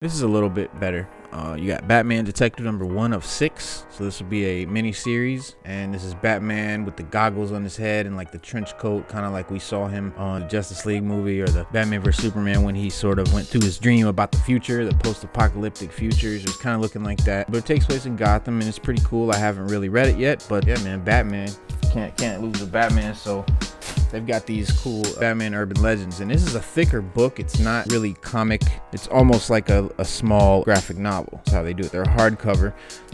This is a little bit better. You got Batman Detective number 1 of 6. So this will be a mini series, and this is Batman with the goggles on his head and like the trench coat, kind of like we saw him on the Justice League movie or the Batman vs Superman when he sort of went through his dream about the future, the post-apocalyptic futures. It's kind of looking like that, but it takes place in Gotham and it's pretty cool. I haven't really read it yet, but yeah, man, Batman can't lose with Batman. So they've got these cool Batman urban legends, and this is a thicker book. It's not really comic. It's almost like a small graphic novel. That's how they do it. They're hardcover.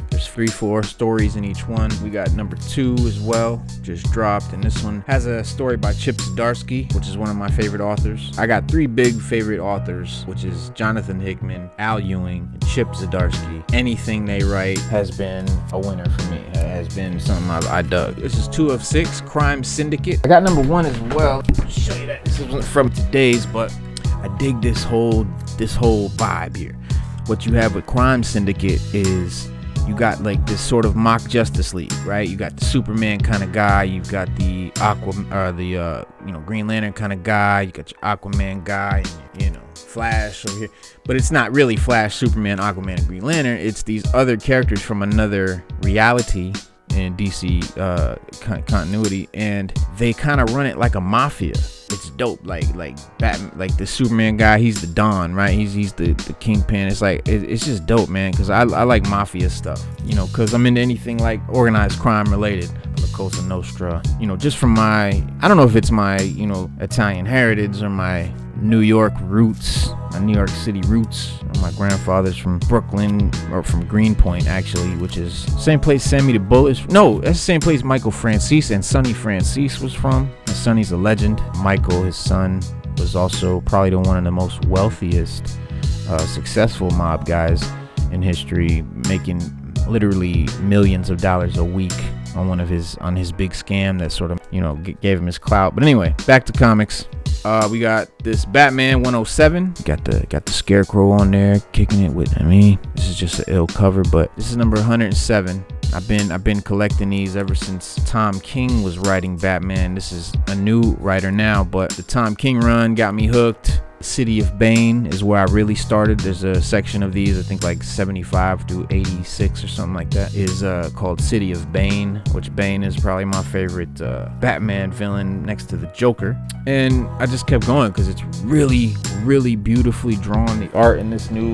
There's 3-4 stories in each one. We got number 2 as well, just dropped, and this one has a story by Chip Zdarsky, which is one of my favorite authors. I got 3 big favorite authors, which is Jonathan Hickman, Al Ewing, and Chip Zdarsky. Anything they write has been a winner for me. It has been something I dug. This is 2 of 6, Crime Syndicate. I got number 1 as well. I'll show you that. This isn't from today's, but I dig this whole vibe here. What you have with Crime Syndicate is you got like this sort of mock Justice League, right? You got the Superman kind of guy, you've got the Green Lantern kind of guy, you got your Aquaman guy, and Flash over here. But it's not really Flash, Superman, Aquaman, and Green Lantern. It's these other characters from another reality in DC continuity, and they kind of run it like a mafia. It's dope. Like Batman, like the Superman guy, he's the Don, right? He's the kingpin. It's like it's just dope, man, because I like mafia stuff, because I'm into anything like organized crime related. La Cosa Nostra, just from my, I don't know if it's my Italian heritage or my New York roots, my New York City roots. My grandfather's from Brooklyn, or from Greenpoint actually, which is same place Sammy the Bullet. No, that's the same place Michael Francis and Sonny Francis was from. And Sonny's a legend. Michael, his son, was also probably one of the most wealthiest, successful mob guys in history, making literally millions of dollars a week on his big scam that sort of gave him his clout. But anyway, back to comics. We got this Batman 107. Got the Scarecrow on there, kicking it with. This is just an ill cover, but this is number 107. I've been collecting these ever since Tom King was writing Batman. This is a new writer now, but the Tom King run got me hooked. City of Bane is where I really started. There's a section of these, I think like 75 to 86 or something like that, is called City of Bane, which Bane is probably my favorite Batman villain next to the Joker. And I just kept going because it's really, really beautifully drawn. The art in this new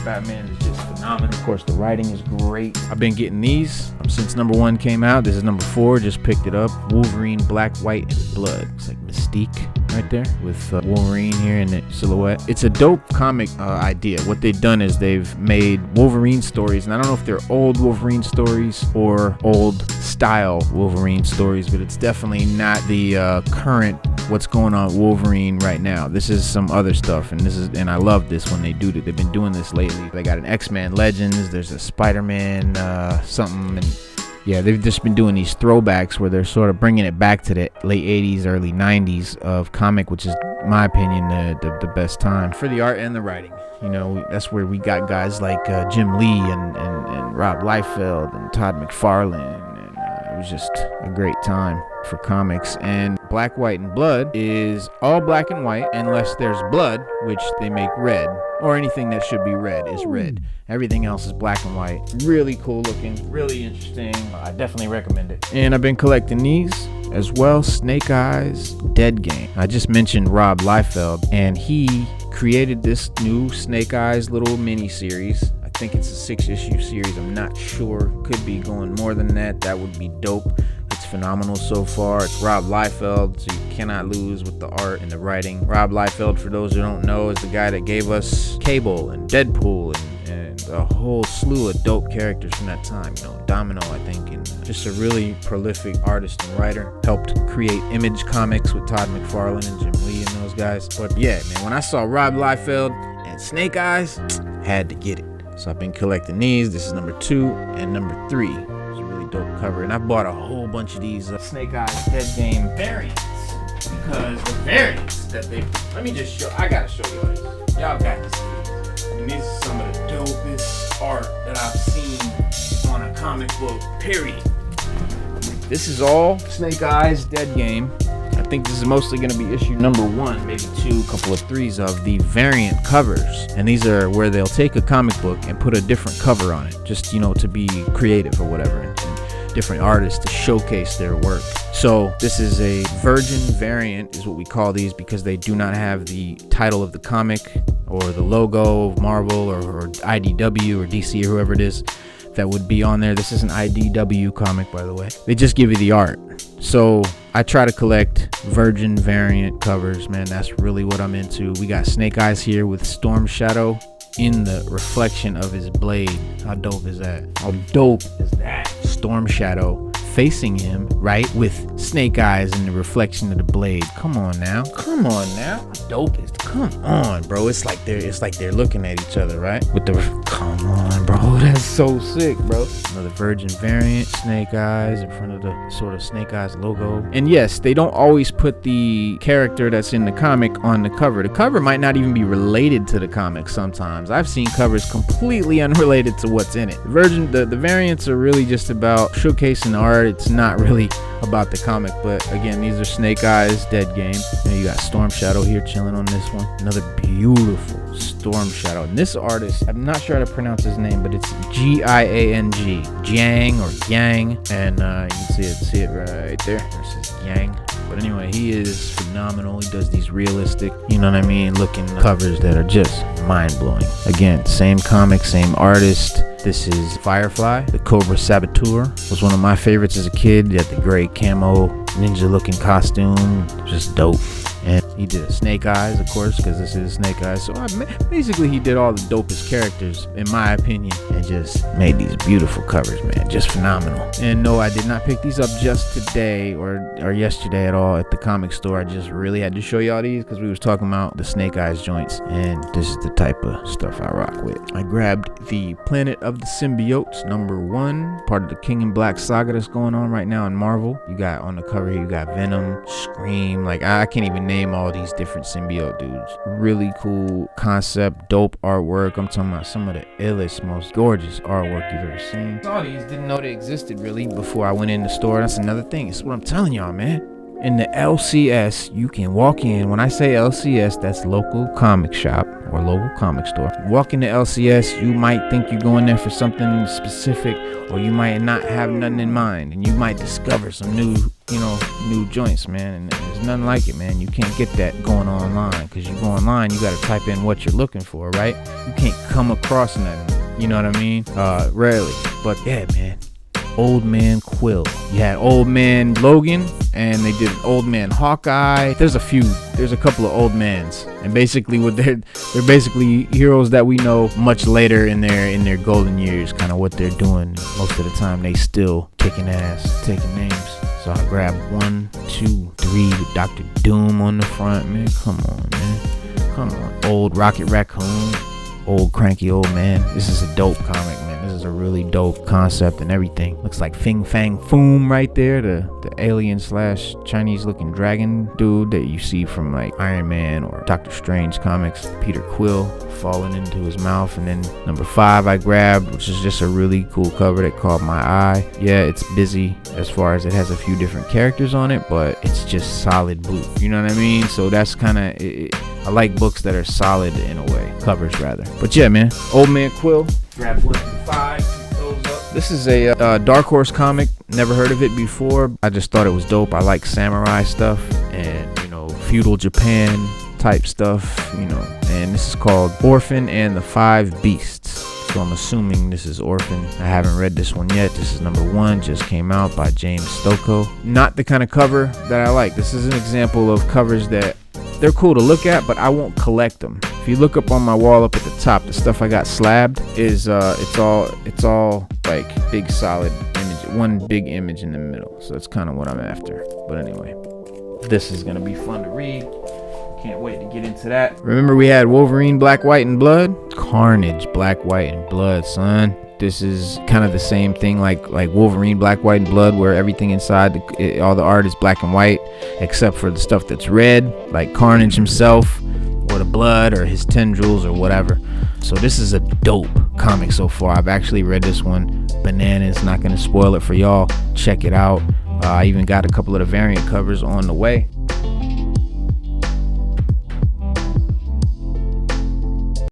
Batman is just phenomenal. Of course, the writing is great. I've been getting these since number 1 came out. This is number 4, just picked it up. Wolverine Black, White, and Blood. It's like Mystique right there with Wolverine here in the silhouette. It's a dope comic idea. What they've done is they've made Wolverine stories, and I don't know if they're old Wolverine stories or old style Wolverine stories, but it's definitely not the current what's going on with Wolverine right now. This is some other stuff, and I love this when they do it. They've been doing this lately. They got an X-Men Legends, there's a Spider-Man something, and yeah, they've just been doing these throwbacks where they're sort of bringing it back to the late 80s, early 90s of comic, which is, in my opinion, the best time for the art and the writing. That's where we got guys like Jim Lee and Rob Liefeld and Todd McFarlane, and it was just a great time for comics. And Black, White, and Blood is all black and white unless there's blood, which they make red, or anything that should be red is red. Everything else is black and white. Really cool looking, really interesting. I definitely recommend it. And I've been collecting these as well. Snake Eyes Dead Game. I just mentioned Rob Liefeld, and he created this new Snake Eyes little mini series. I think it's a 6-issue series. I'm not sure. Could be going more than that. That would be dope. It's phenomenal so far. It's Rob Liefeld, so you cannot lose with the art and the writing. Rob Liefeld, for those who don't know, is the guy that gave us Cable and Deadpool and a whole slew of dope characters from that time. Domino, I think, and just a really prolific artist and writer. Helped create Image Comics with Todd McFarlane and Jim Lee and those guys. But yeah, man, when I saw Rob Liefeld and Snake Eyes, had to get it. So I've been collecting these. This is number 2 and number 3. Dope cover, and I bought a whole bunch of these Snake Eyes Dead Game variants because the variants that they, let me just show, I gotta show y'all this. Y'all got to see these. These are some of the dopest art that I've seen on a comic book, period. This is all Snake Eyes Dead Game. I think this is mostly going to be issue number 1, maybe 2, couple of 3s of the variant covers. And these are where they'll take a comic book and put a different cover on it, just, you know, to be creative or whatever, and different artists to showcase their work. So this is a virgin variant is what we call these, because they do not have the title of the comic or the logo of Marvel or IDW or DC or whoever it is that would be on there. This is an IDW comic, by the way. They just give you the art. So I try to collect virgin variant covers, man. That's really what I'm into. We got Snake Eyes here with Storm Shadow in the reflection of his blade. How dope is that? How dope is that? Storm Shadow facing him, right, with Snake Eyes in the reflection of the blade. Come on now. Come on now. How dope is, come on, bro. It's like they're looking at each other, right? With the, come on, bro. That's so sick, bro. Another virgin variant, Snake Eyes in front of the sort of Snake Eyes logo. And yes, they don't always put the character that's in the comic on the cover. The cover might not even be related to the comic sometimes. I've seen covers completely unrelated to what's in it. The variants are really just about showcasing the art. It's not really about the comic, but again, these are Snake Eyes, Dead Game. And you got Storm Shadow here chilling on this one. Another beautiful Storm Shadow. And this artist, I'm not sure how to pronounce his name, but it's Giang, Jiang or Yang, and you can see it right there. This is Yang. But anyway, he is phenomenal. He does these realistic, you know what I mean, looking covers that are just mind-blowing. Again, same comic, same artist. This is Firefly, the Cobra Saboteur. Was one of my favorites as a kid. He had the gray camo, ninja-looking costume, just dope. And he did a Snake Eyes, of course, because this is Snake Eyes. So basically, he did all the dopest characters, in my opinion, and just made these beautiful covers, man. Just phenomenal. And no, I did not pick these up just today or yesterday at all at the comic store. I just really had to show y'all these because we was talking about the Snake Eyes joints, and this is the type of stuff I rock with. I grabbed the Planet of the Symbiotes #1, part of the King and Black saga that's going on right now in Marvel. You got on the cover here, you got Venom, Scream, like I can't even name all these different symbiote dudes. Really cool concept, dope artwork. I'm talking about some of the illest, most gorgeous artwork you've ever seen. Saw these, didn't know they existed really before I went in the store. That's another thing. It's what I'm telling y'all, man. In the LCS, you can walk in. When I say LCS, that's local comic shop or local comic store. You walk into LCS, you might think you're going there for something specific, or you might not have nothing in mind, and you might discover some new joints, man. And there's nothing like it, man. You can't get that going online, because you go online, you got to type in what you're looking for, right? You can't come across nothing. You know what I mean? Rarely. But yeah, man. Old Man Quill. You had Old Man Logan, and they did Old Man Hawkeye. There's a couple of old mans, and basically what they're basically heroes that we know much later in their golden years, kind of what they're doing. Most of the time they still kicking ass, taking names. So I grabbed 1, 2, 3 with Dr. Doom on the front, man. Come on, man. Come on. Old Rocket Raccoon. Old cranky old man. This is a dope comic, man. This is a really dope concept and everything. Looks like Fing Fang Foom right there, the alien / Chinese looking dragon dude that you see from like Iron Man or Doctor Strange comics. Peter Quill falling into his mouth. And then number 5 I grabbed, which is just a really cool cover that caught my eye. Yeah, it's busy as far as it has a few different characters on it, but it's just solid blue. You know what I mean? So that's kind of it. I like books that are solid in a way, covers rather. But yeah, man, Old Man Quill. Grab 1 through 5. Those up. This is a Dark Horse comic. Never heard of it before. I just thought it was dope. I like samurai stuff and feudal Japan type stuff. And this is called Orphan and the 5 Beasts. So I'm assuming this is Orphan. I haven't read this one yet. This is #1, just came out by James Stocco. Not the kind of cover that I like. This is an example of covers that they're cool to look at, but I won't collect them. If you look up on my wall up at the top, the stuff I got slabbed is it's all like big solid image, one big image in the middle. So that's kind of what I'm after. But anyway, this is gonna be fun to read. Can't wait to get into that. Remember we had Wolverine Black, White, and Blood? Carnage Black, White, and Blood, son. This is kind of the same thing like Wolverine Black, White, and Blood, where everything inside all the art is black and white except for the stuff that's red, like Carnage himself or the blood or his tendrils or whatever. So this is a dope comic so far. I've actually read this one. Bananas. Not gonna spoil it for y'all. Check it out. I even got a couple of the variant covers on the way.